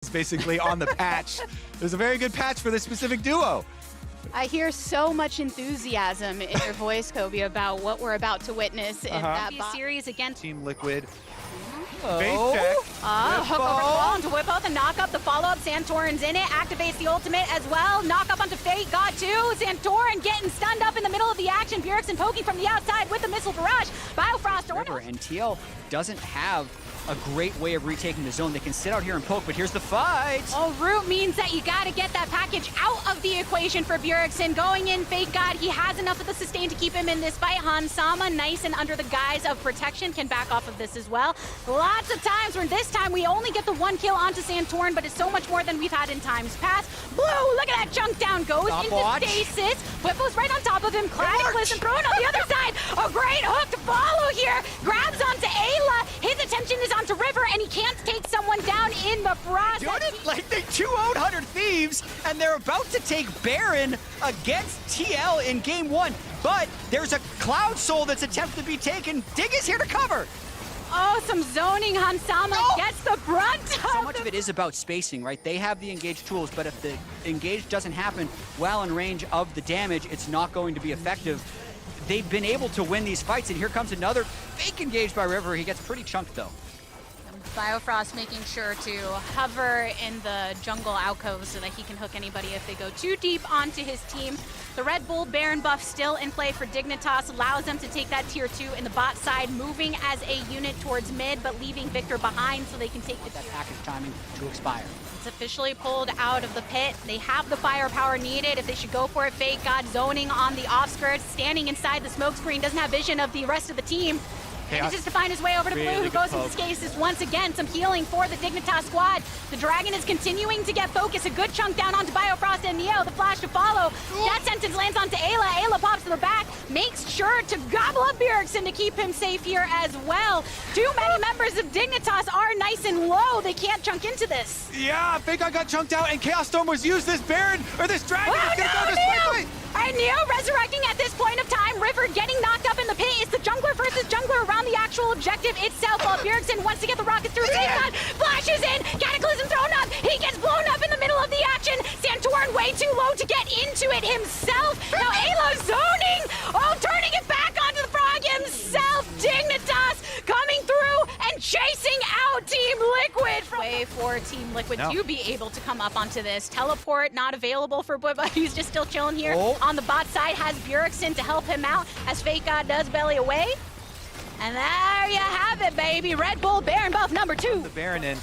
It's basically on the patch. There's a very good patch for this specific duo. I hear so much enthusiasm in your voice, Kobe, about what we're about to witness in that series against Team Liquid. Oh. Face check. hook over the wall onto Whippo, the knock up, the follow up, Santorin's in it, activates the ultimate as well, knock up onto Fate, got two, Santorin getting stunned up in the middle of the action, Bjergsen poking from the outside with the missile barrage, Biofrost, And TL doesn't have a great way of retaking the zone. They can sit out here and poke, but here's the fight. Oh, root means that you gotta get that package out of the equation for Bjergsen. Going in, Fake God, he has enough of the sustain to keep him in this fight. Hansama, nice and under the guise of protection, can back off of this as well. Lots of times where this time we only get the one kill onto Santorin, but it's so much more than we've had in times past. Blue, look at that chunk down, goes into stasis. Whipple's right on top of him, Cataclysm thrown on the other side. A great hook to follow here. Grabs onto Ayla. His attention is onto River, and he can't take someone down in the process. Doing it like they 2-0'd 100 Thieves, and they're about to take Baron against TL in game one. But there's a Cloud Soul that's attempted to be taken. Dig is here to cover. Oh, some zoning. Hansama gets the brunt. So much of it is about spacing, right? They have the engage tools, but if the engage doesn't happen well in range of the damage, it's not going to be effective. They've been able to win these fights, and here comes another fake engage by River. He gets pretty chunked, though. Biofrost making sure to hover in the jungle alcove so that he can hook anybody if they go too deep onto his team. The Red Bull Baron buff still in play for Dignitas, allows them to take that tier 2 in the bot side, moving as a unit towards mid, but leaving Victor behind so they can take that package timing to expire. It's officially pulled out of the pit. They have the firepower needed if they should go for it. Fake God zoning on the off-skirts, standing inside the smoke screen, doesn't have vision of the rest of the team. Manages to find his way over to Blue, who goes into stasis once again. Some healing for the Dignitas squad. The Dragon is continuing to get focus. A good chunk down onto Biofrost and Neo. The flash to follow. That sentence lands onto Ayla. Ayla pops to the back. Makes sure to gobble up Bjergsen to keep him safe here as well. Too many members of Dignitas are nice and low. They can't chunk into this. Yeah, Fake God got chunked out, and Chaos Storm was used. This Baron, or this Dragon is going to go this quickly. All right, Neo resurrecting at this point of time. River getting knocked up in the pit. It's the jungler versus jungler around the actual objective itself. While Bjergsen wants to get the rockets through. Zilean flashes in. Cataclysm thrown up. He gets blown up in the middle of the action. Santorin way too low to get into it himself. Now Ayla zoning. Oh, turning it back onto the frog himself. Dignitas coming through and chasing out Team Liquid. Way for Team Liquid to be able to come up onto this. Teleport not available for Bubba. He's just still chilling here. On the bot side has Bjergsen to help him out as Fake God does belly away. And there you have it, baby. Red Bull Baron buff number 2. The Baron in.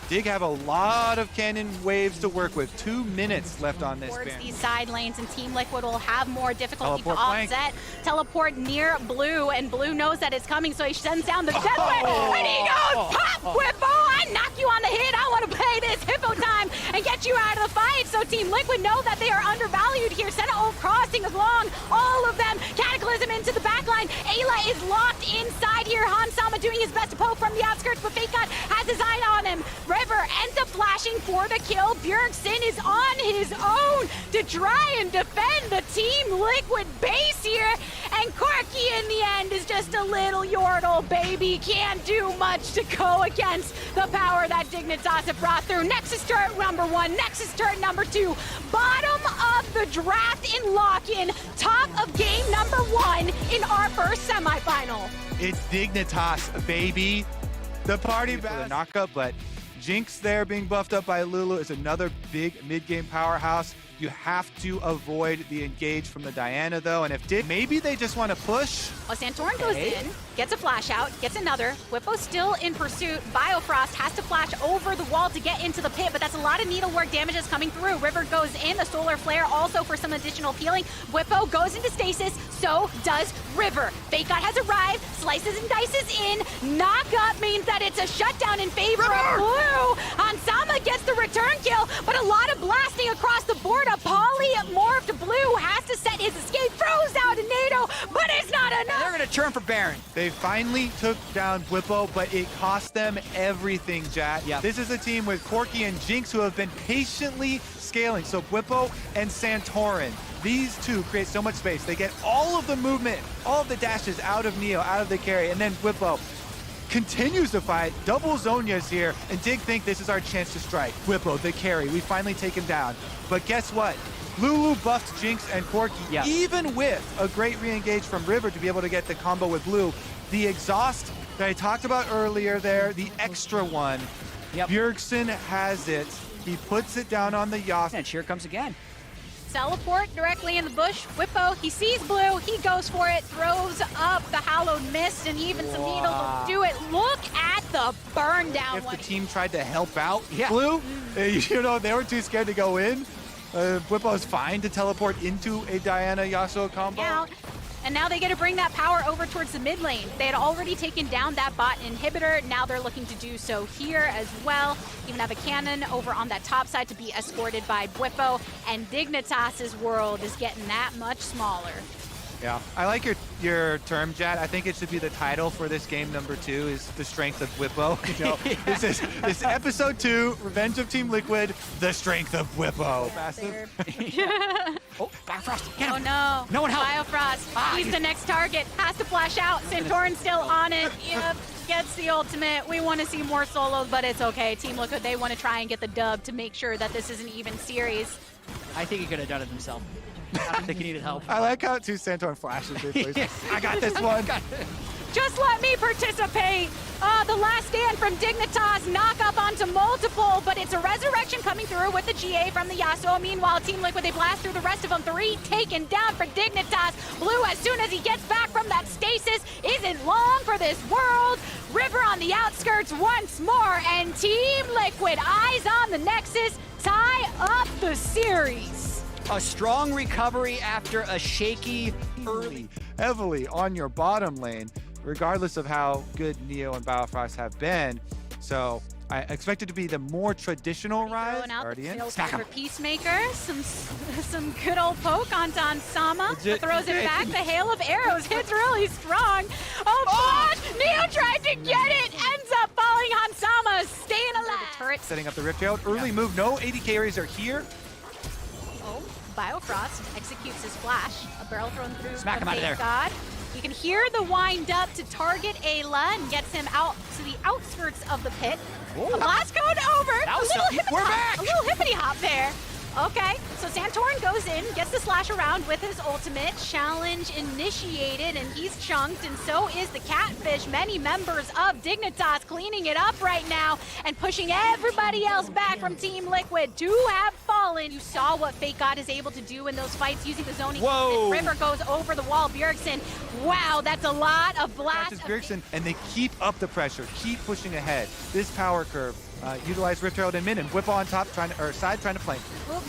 Dig have a lot of cannon waves to work with. 2 minutes left on this Baron. These side lanes, and Team Liquid will have more difficulty to offset. Teleport near Blue, and Blue knows that it's coming, so he sends down the Deathwave, and he goes, pop, Whippo, I knock you on the head, I want to play this Hippo time and get you out of the fight. So Team Liquid know that they are undervalued here. Sentinel crossing along, all of them. Cataclysm into the backline. Ayla is locked inside here. Hansama doing his best to poke from the outskirts, but Fake God has his eye on him. River ends up flashing for the kill. Bjergsen is on his own to try and defend the Team Liquid base here. And Corky in the end is just a little Yordle, baby. Can't do much to go against the power that Dignitas have brought through. Nexus turret number 1, Nexus turret number 2. Bottom of the draft in lock-in. Top of game number 1 in our first semifinal. It's Dignitas, baby. The party for the knockup, but Jinx there being buffed up by Lulu is another big mid-game powerhouse. You have to avoid the engage from the Diana, though, and if maybe they just want to push. Well, Santorin goes in, gets a flash out, gets another. Whippo's still in pursuit. Biofrost has to flash over the wall to get into the pit, but that's a lot of needlework damages coming through. River goes in, the solar flare also for some additional healing. Whippo goes into stasis, so does River. Fake God has arrived, slices and dices in. Knock-up means that it's a shutdown in favor of Blue. Hansama gets the return kill, but a lot of blasting across the board. A polymorphed Blue has to set his escape, throws out a NATO, but it's not enough. They're going to turn for Baron. They finally took down Whippo, but it cost them everything, Jack. This is a team with Corky and Jinx who have been patiently scaling. So Whippo and Santorin, these two create so much space. They get all of the movement, all of the dashes out of Neo, out of the carry, and then Whippo continues to fight. Double Zonia's here, and Dig think this is our chance to strike. Whippo, the carry, we finally take him down. But guess what? Lulu buffed Jinx and Corki, even with a great re-engage from River to be able to get the combo with Blue. The exhaust that I talked about earlier there, the extra one, Bjergsen has it. He puts it down on the Yasuo. And here comes again. Teleport directly in the bush. Whippo, he sees Blue, he goes for it, throws up the Hallowed Mist, and even some needles will do it. Look at the burn down. If the team tried to help out Blue, you know, they were too scared to go in. Whippo's fine to teleport into a Diana Yasuo combo. And now they get to bring that power over towards the mid lane. They had already taken down that bot inhibitor. Now they're looking to do so here as well. Even have a cannon over on that top side to be escorted by Whippo. And Dignitas' world is getting that much smaller. Yeah, I like your term, Jad. I think it should be the title for this game number 2 is the strength of Whippo. You know, this is episode 2, Revenge of Team Liquid, the strength of Whippo. Massive. Oh, Biofrost, get him. Oh no. No one help. Biofrost, he's the next target. Has to flash out. Santorin's still on it. Yep, gets the ultimate. We want to see more solos, but it's okay. Team Liquid, they want to try and get the dub to make sure that this is an even series. I think he could have done it himself. I don't think he needed help. I like how two Santorin flashes it. I got this one. Just let me participate. The last stand from Dignitas, knock up onto multiple, but it's a resurrection coming through with the GA from the Yasuo. Meanwhile, Team Liquid, they blast through the rest of them. 3 taken down for Dignitas. Blue, as soon as he gets back from that stasis, isn't long for this world. River on the outskirts once more, and Team Liquid, eyes on the Nexus, tie up the series. A strong recovery after a shaky early. Heavily on your bottom lane, regardless of how good Neo and Biofrost have been. So I expect it to be the more traditional rise. Guardian. For Peacemaker, some good old poke onto Sama. Throws it back. The hail of arrows hits really strong. Oh, flash! Neo tried to get it. Ends up falling on Sama, staying alive. The turret setting up the Rift Herald. Early move. No AD carries are here. Biofrost executes his flash. A barrel thrown through. Smack him out of there. God. You can hear the wind up to target Ayla and gets him out to the outskirts of the pit. A blast code over. We're back. A little hippity hop there. Okay, so Santorin goes in, gets the slash around with his ultimate. Challenge initiated, and he's chunked, and so is the Catfish. Many members of Dignitas cleaning it up right now and pushing everybody else back from Team Liquid to have fallen. You saw what Fake God is able to do in those fights using the zoning. Whoa! River goes over the wall. Bjergsen, wow, that's a lot of blast. Bjergsen, and they keep up the pressure, keep pushing ahead. This power curve. Utilize Rift Herald and mid, and Whippo on top, trying to flank.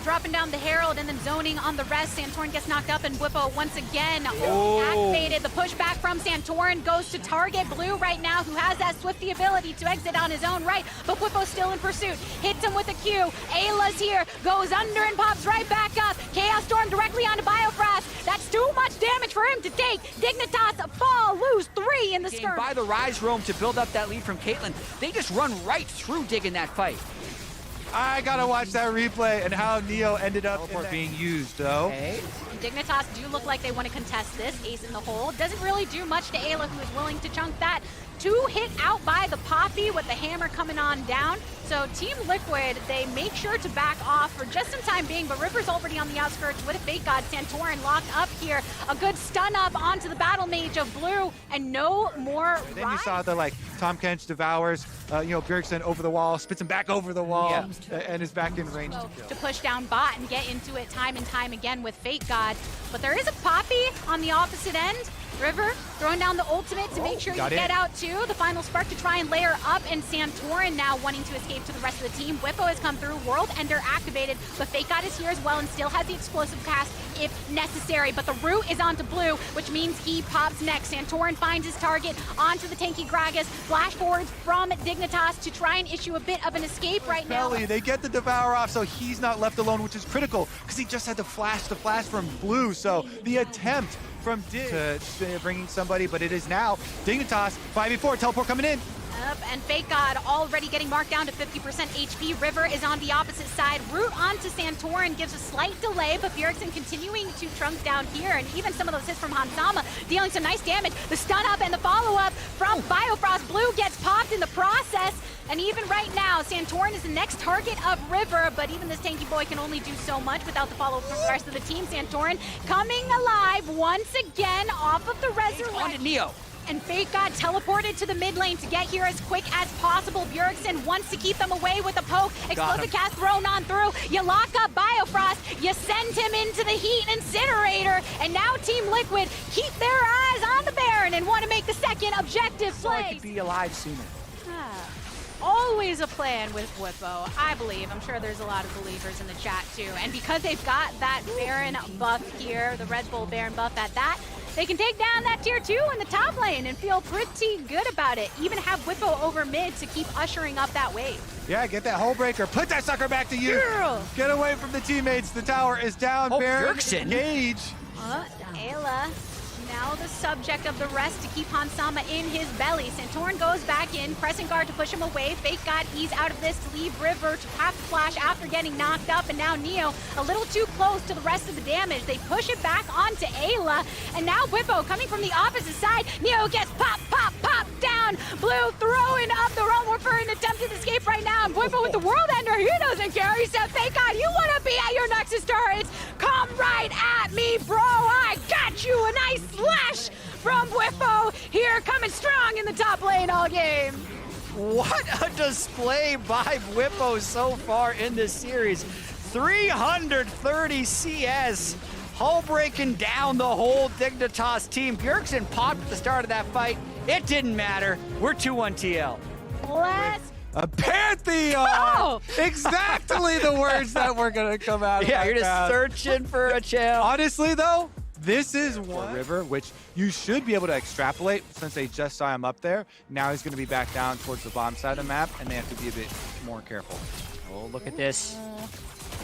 Dropping down the Herald and then zoning on the rest. Santorin gets knocked up, and Whippo once again activated. The pushback from Santorin goes to target Blue right now, who has that swifty ability to exit on his own right, but Whippo's still in pursuit. Hits him with a Q. Ayla's here, goes under and pops right back up. Chaos Storm directly onto Biofrost. That's too much damage for him to take. Dignitas fall, lose 3 in the skirmish. By the Rise Roam to build up that lead from Caitlyn. They just run right through Dig in that fight. I gotta watch that replay and how Neo ended up being used, though. Okay. Dignitas do look like they want to contest this. Ace in the hole. Doesn't really do much to Ayla, who is willing to chunk that. 2 hit out by the Poppy with the hammer coming on down. So Team Liquid, they make sure to back off for just some time being, but River's already on the outskirts with a Fake God. Santorin locked up here. A good stun up onto the Battle Mage of Blue, and no more Then you saw the, Tom Kench devours, Bjergsen over the wall, spits him back over the wall, and is back in range to push down bot and get into it time and time again with Fake God. But there is a Poppy on the opposite end. River throwing down the ultimate to make sure you get out too. The final spark to try and layer up, and Santorin now wanting to escape to the rest of the team. Whippo has come through, World Ender activated, but Fake God is here as well and still has the explosive cast if necessary. But the root is onto Blue, which means he pops next. Santorin finds his target onto the tanky Gragas. Flash forwards from Dignitas to try and issue a bit of an escape right now. They get the Devour off, so he's not left alone, which is critical because he just had to flash from Blue. So the attempt from Dig to bringing somebody, but it is now Dignitas 5v4 teleport coming in. And Fake God already getting marked down to 50% HP. River is on the opposite side. Root onto Santorin gives a slight delay, but Bjergsen continuing to trunk down here, and even some of those hits from Hansama dealing some nice damage. The stun up and the follow-up from Biofrost. Blue gets popped in the process. And even right now, Santorin is the next target of River, but even this tanky boy can only do so much without the follow from the rest of the team. Santorin coming alive once again off of the resurrection. On to Neo. And Fake God teleported to the mid lane to get here as quick as possible. Bjergsen wants to keep them away with a poke. Explosive cast thrown on through. You lock up Biofrost. You send him into the heat incinerator. And now Team Liquid keep their eyes on the Baron and want to make the second objective So I play. could be alive sooner. Always a plan with Whippo, I believe. I'm sure there's a lot of believers in the chat too. And because they've got that Baron buff here, the Red Bull Baron buff at that, they can take down that tier 2 in the top lane and feel pretty good about it. Even have Whippo over mid to keep ushering up that wave. Yeah, get that hull breaker. Put that sucker back to you. Girl. Get away from the teammates. The tower is down. Oh, Baron Bjergsen. engage. Ayla, now the subject of the rest to keep Hansama in his belly. Santorin goes back in, pressing guard to push him away. Fake God ease out of this to leave River to have to flash after getting knocked up. And now Neo a little too close to the rest of the damage. They push it back onto Ayla. And now Whippo coming from the opposite side. Neo gets pop, pop, pop down. Blue throwing up the Realm for an attempted escape right now. And Whippo with the World Ender, he doesn't care. He said, Fake God, you want to be at your Nexus turrets? Come right at me, bro. I got you. A nice slash from Whippo. Here coming strong in the top lane all game. What a display by Whippo so far in this series. 330 CS. Hull breaking down the whole Dignitas team. Bjergsen popped at the start of that fight. It didn't matter. We're 2-1 TL. Let's A Pantheon! Oh! Exactly the words that were going to come out of Yeah, my you're just mouth. searching for a chill. Honestly, though, this is one River, which you should be able to extrapolate since they just saw him up there. Now he's going to be back down towards the bottom side of the map, and they have to be a bit more careful. Oh, look at this.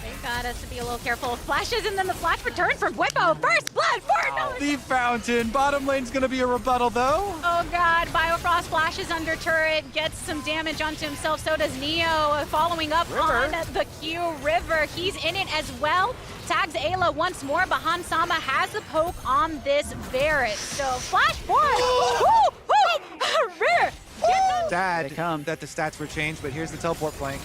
Thank God us to be a little careful. Flashes and then the flash return from Whippo. First blood for another. The fountain. Bottom lane's going to be a rebuttal, though. Oh God, Biofrost flashes under turret, gets some damage onto himself. So does Neo, following up on the Q. River. He's in it as well. Tags Ayla once more, but Hansama has a poke on this Barret. So flash forward. Rear. Sad They come. that the stats were changed, but here's the teleport flank.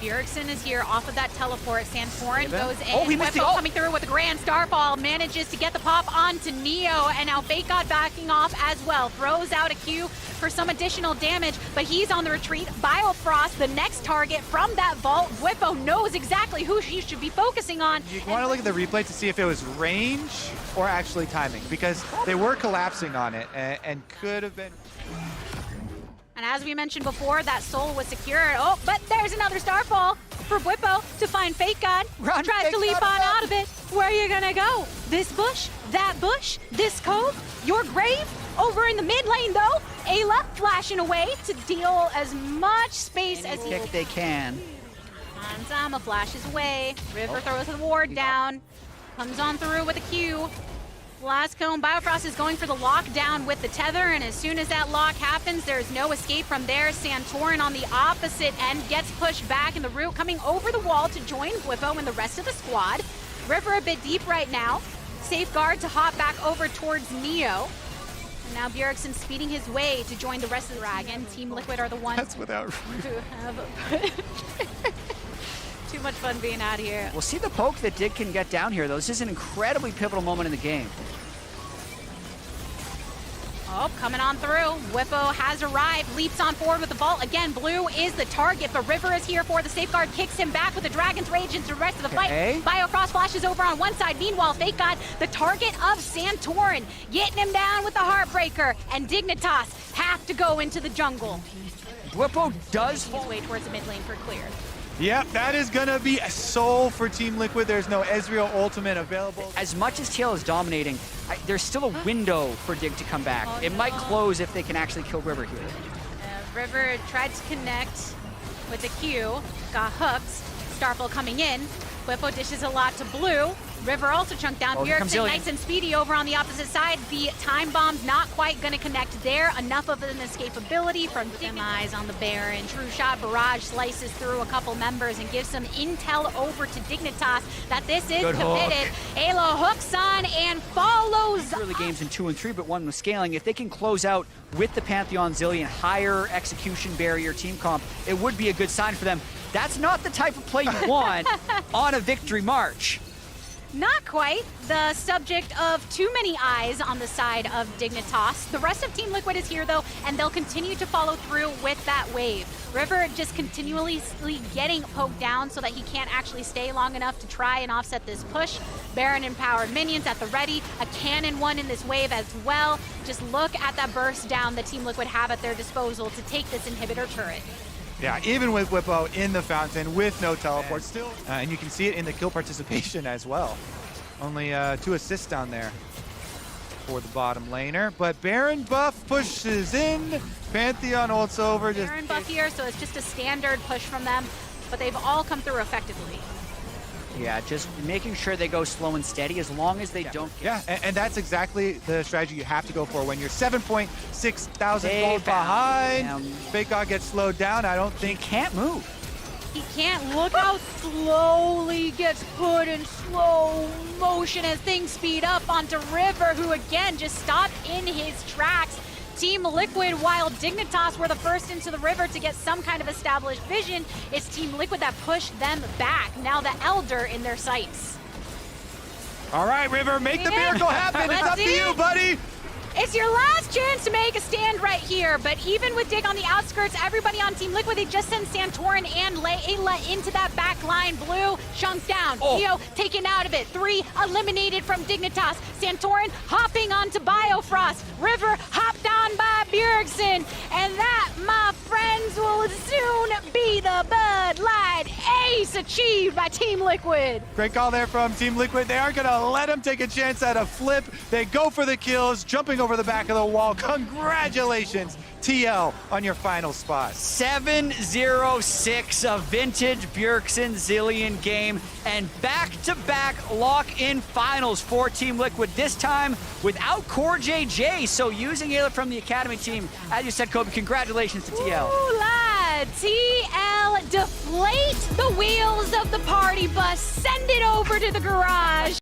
Bjergsen is here off of that teleport. Santorin goes in. Oh, he missed it. Whippo Oh. coming through with a grand starfall. Manages to get the pop onto Neo. And now Fake God backing off as well. Throws out a Q for some additional damage. But he's on the retreat. Biofrost, the next target from that vault. Whippo knows exactly who he should be focusing on. You want to look at the replay to see if it was range or actually timing, because they were collapsing on it and could have been. And as we mentioned before, that soul was secured. Oh, but there's another starfall for Whippo to find Fake God. Run, Tries Fake to leap God, on run. out of it. Where are you gonna go? This bush? That bush? This cove? Your grave? Over in the mid lane though, Ayla flashing away to deal as much space as he If they can. Hansama flashes away. River throws the ward down. Comes on through with a Q. Last cone, Biofrost is going for the lockdown with the tether, and as soon as that lock happens, there's no escape from there. Santorin on the opposite end gets pushed back in the route, coming over the wall to join Whippo and the rest of the squad. River a bit deep right now. Safeguard to hop back over towards Neo. And now Bjergsen speeding his way to join the rest of the Dragon. Team Liquid are the ones That's without. who have too much fun being out here. We'll see the poke that Dig can get down here, though. This is an incredibly pivotal moment in the game. Oh, coming on through. Whippo has arrived, leaps on forward with the vault. Again, Blue is the target, but River is here for the safeguard, kicks him back with the Dragon's Rage into the rest of the fight. Biofrost flashes over on one side. Meanwhile, Fake God, the target of Santorin, getting him down with the Heartbreaker, and Dignitas have to go into the jungle. Whippo does His way towards the mid lane for clear. Yep, that is going to be a soul for Team Liquid. There's no Ezreal ultimate available. As much as TL is dominating, there's still a window for Dig to come back. Oh, It might no. close if they can actually kill River here. River tried to connect with the Q, got hooked. Starfall coming in. Whippo dishes a lot to Blue. River also chunked down. Bjergsen nice and speedy over on the opposite side. The time bomb's not quite going to connect there. Enough of an escapability from Dignitas on the Baron. True shot barrage slices through a couple members and gives some intel over to Dignitas that this is committed. Ayla hooks on and follows. Early games in 2 and 3, but one was scaling. If they can close out with the Pantheon Zilean, higher execution barrier team comp, it would be a good sign for them. That's not the type of play you want on a victory march. Not quite. The subject of too many eyes on the side of Dignitas. The rest of Team Liquid is here, though, and they'll continue to follow through with that wave. River just continually getting poked down so that he can't actually stay long enough to try and offset this push. Baron empowered minions at the ready. A cannon one in this wave as well. Just look at that burst down that Team Liquid have at their disposal to take this inhibitor turret. Yeah, even with Whippo in the fountain with no teleport still. And you can see it in the kill participation as well. Only 2 assists down there for the bottom laner. But Baron buff pushes in. Pantheon ults over. Baron buff here, so it's just a standard push from them. But they've all come through effectively. Yeah, just making sure they go slow and steady as long as they don't get... Yeah, and that's exactly the strategy you have to go for when you're 7.6 thousand gold behind. Fake God gets slowed down. I don't think... He can't move. He can't. Look how slowly gets put in slow motion as things speed up onto River, who again just stopped in his tracks. Team Liquid, while Dignitas were the first into the river to get some kind of established vision, it's Team Liquid that pushed them back. Now the Elder in their sights. All right, River, make the miracle happen. It's up to you, buddy. It's your last chance to make a stand right here, but even with Dig on the outskirts, everybody on Team Liquid, they just send Santorin and Ayla into that back line. Blue chunked down. Theo taken out of it. 3 eliminated from Dignitas. Santorin hopping onto Biofrost. River hopped on by Bjergsen. And that, my friends, will soon be the Bud Light ace achieved by Team Liquid. Great call there from Team Liquid. They aren't going to let him take a chance at a flip. They go for the kills, jumping over the back of the wall. Congratulations, TL, on your final spot. 7-0-6, a vintage Bjergsen Zilean game, and back-to-back lock-in finals for Team Liquid, this time without Core JJ, so using Ayla from the Academy team. As you said, Kobe, congratulations to TL. Ooh, lad. TL, deflate the wheels of the party bus, send it over to the garage.